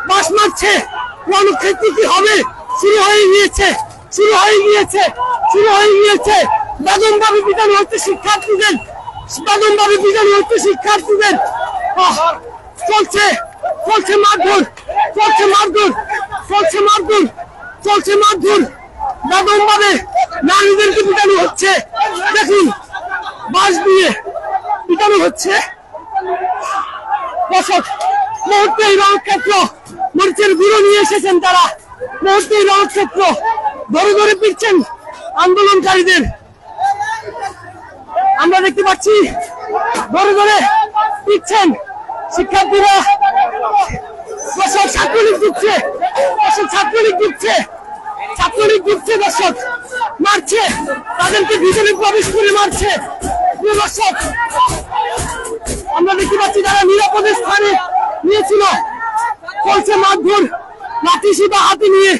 বাস মারছে। রণক্ষেত্র কি হবে? শুরু হয়ে গিয়েছে, শুরু হয়ে গিয়েছে, শুরু হয়ে গিয়েছে। বেদমভাবে পিটানো হচ্ছে শিক্ষার্থীদের, বেদমভাবে পিটানো হচ্ছে শিক্ষার্থীদের। চলছে চলছে মারধর, চলছে মারধর, চলছে মারধর, চলছে মারধর। বেদমভাবে নারীদেরকে পিটানো হচ্ছে। দেখুন বাস দিয়ে পিটানো হচ্ছে। দর্শক মুহূর্তে রণক্ষেত্র মরিচের গুঁড়ো নিয়ে এসেছেন তারা। মুহূর্তে রণক্ষেত্র ধরে ধরে পিটছেন আন্দোলনকারীদের। আমরা দেখতে পাচ্ছি ধরে ধরে পিটছেন শিক্ষার্থীরা। দর্শক ছাত্রলীগ দিচ্ছে, দর্শক ছাত্রলীগ দিচ্ছে, ছাত্রলীগ দিচ্ছে। দর্শক মারছে, তাদেরকে ভিতরে প্রবেশ করে মারছে। দর্শক আমরা দেখতে পাচ্ছি যারা নিরাপদ স্থানে নিয়েছিল চলছে মারধর। লাঠি শিবা হাতে নিয়ে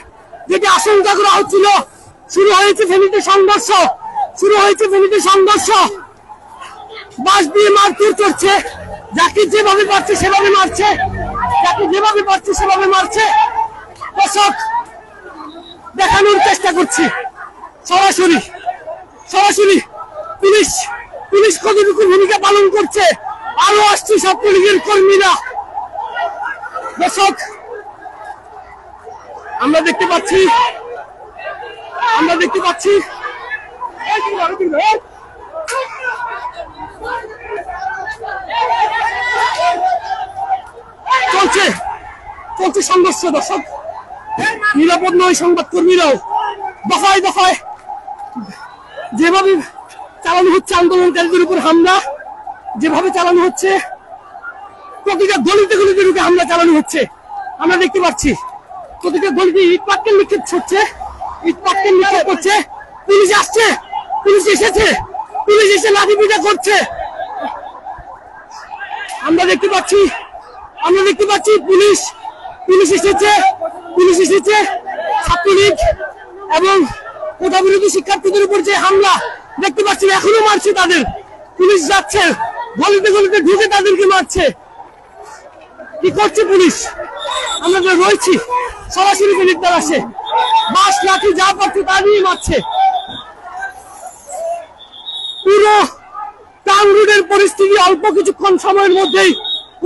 যেটি আশঙ্কা করা হচ্ছিল। শুরু হয়েছে ফেনীতে সংঘর্ষ, শুরু হয়েছে ফেনীতে সংঘর্ষ। বাস দিয়ে মারধর চলছে। যাকে যেভাবে পারছে সেভাবে মারছে, যাকে যেভাবে পারছে সেভাবে মারছে। দর্শক দেখানোর চেষ্টা করছি সরাসরি, সরাসরি পুলিশ, পুলিশ কতটুকু ভূমিকা পালন করছে। আরো আসছে ছাত্রলীগের কর্মীরা। দর্শক আমরা দেখতে পাচ্ছি, আমরা দেখতে পাচ্ছি চলছে, চলছে সংঘর্ষ। দর্শক নিরাপদ নয় সংবাদকর্মীরাও। দফায় দফায় যেভাবে চালানো হচ্ছে আন্দোলনকারীদের উপর হামলা, যেভাবে চালানো হচ্ছে, প্রতিটা গলিতে গলিতে ঢুকে হামলা চালানো হচ্ছে। আমরা দেখতে পাচ্ছি প্রতিটা গলিতে ইট পাটকেল নিক্ষেপ হচ্ছে, ইট পাটকেল নিক্ষেপ করছে। পুলিশ আসছে, পুলিশ এসেছে, পুলিশ এসে লাঠি পিটা করছে। আমরা দেখতে পাচ্ছি, আমরা দেখতে পাচ্ছি পুলিশ, পুলিশ এসেছে, পুলিশ এসেছে। ছাত্রলীগ এবং কোটা বিরোধী শিক্ষার্থীদের উপর যে হামলা দেখতে পাচ্ছি এখনো মারছে তাদের। পুলিশ যাচ্ছে গলিতে গলিতে ঢুকে তাদেরকে মারছে। কি করছে পুলিশ? আমরা রয়েছি সরাসরি ফেনীর দ্বার আসে, বাস লাঠি যা পাচ্ছে তা নিয়ে মারছে। পুরো টাউন রোডের পরিস্থিতি অল্প কিছুক্ষণ সময়ের মধ্যেই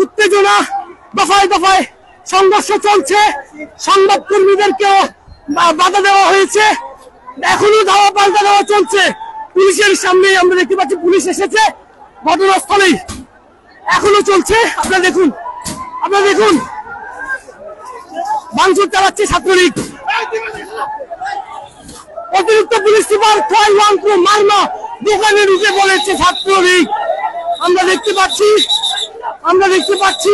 উত্তেজনা, দফায় দফায় সংঘর্ষ চলছে। সংবাদকর্মীদেরকেও বাধা দেওয়া হয়েছে, এখনো ধাওয়া পাল্টা দেওয়া চলছে। পুলিশের সামনে আমরা দেখতে পাচ্ছি পুলিশ এসেছে ঘটনাস্থলেই, এখনো চলছে। আপনারা দেখুন, আপনারা দেখুন ভাঙচুর চালাচ্ছে ছাত্রলীগ। অতিরিক্ত পুলিশ সুপার খোয়াই ওয়াংকু মারমা দোকানে ঢুকে বলেছে ছাত্রলীগ। আমরা দেখতে পাচ্ছি, আমরা দেখতে পাচ্ছি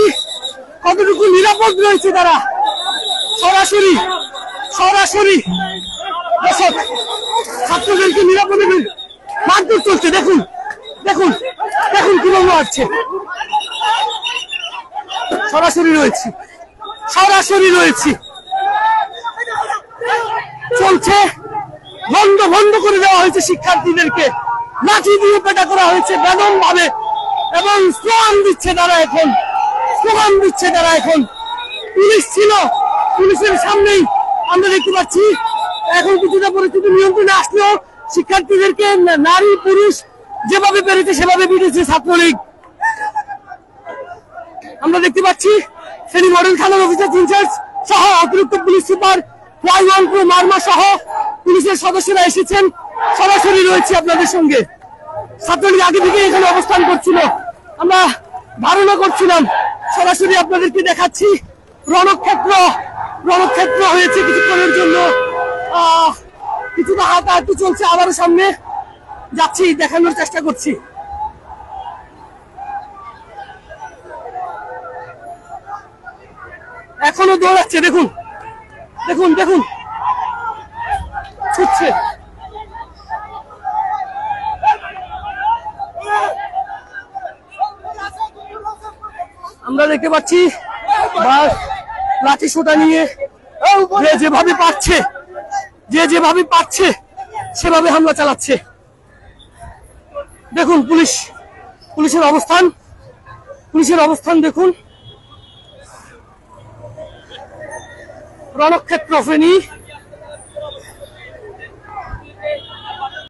কতটুকু নিরাপদ রয়েছে তারা। সরাসরি সরাসরি দর্শক ছাত্রদেরকে নিরাপদে মারধর চলছে। দেখুন দেখুন দেখুন কিভাবে আসছে। সরাসরি রয়েছি, সরাসরি রয়েছি, চলছে। বন্ধ বন্ধ করে দেওয়া হয়েছে শিক্ষার্থীদেরকে, লাঠি দিয়ে পেটা করা হয়েছে বেদম ভাবে। এবং স্লোগান দিচ্ছে তারা এখন, স্লোগান দিচ্ছে তারা এখন। পুলিশ ছিল, পুলিশের সামনেই আমরা দেখতে পাচ্ছি। এখন কিছুটা পরিস্থিতি নিয়ন্ত্রণে আসলেও শিক্ষার্থীদেরকে নারী পুরুষ যেভাবে পেরেছে সেভাবে পিটেছে ছাত্রলীগ। আমরা দেখতে পাচ্ছি ফেনী মডেল থানার অফিসার ইনচার্জ সহ অতিরিক্ত পুলিশ সুপার খোয়াই ওয়াংকু মারমা সহ পুলিশের সদস্যরা এসেছেন। সরাসরি রয়েছে আপনাদের সঙ্গে। ছাত্রলীগ আগে থেকে এখানে অবস্থান করছিল, আমরা ধারণা করছিলাম। সরাসরি আপনাদেরকে দেখাচ্ছি রণক্ষেত্র, রণক্ষেত্র হয়েছে কিছুক্ষণের জন্য। কিছুটা হাঁটাহাঁটি চলছে, আবারও সামনে যাচ্ছি, দেখানোর চেষ্টা করছি। এখনো দৌড়াচ্ছে, দেখুন দেখুন দেখুন ছুটছে। আমরা দেখতে পাচ্ছি লাঠি সোটা নিয়ে যে যেভাবে পাচ্ছে, যে যেভাবে পাচ্ছে সেভাবে হামলা চালাচ্ছে। দেখুন পুলিশ, পুলিশের অবস্থান, পুলিশের অবস্থান দেখুন। রণক্ষেত্র ফেনী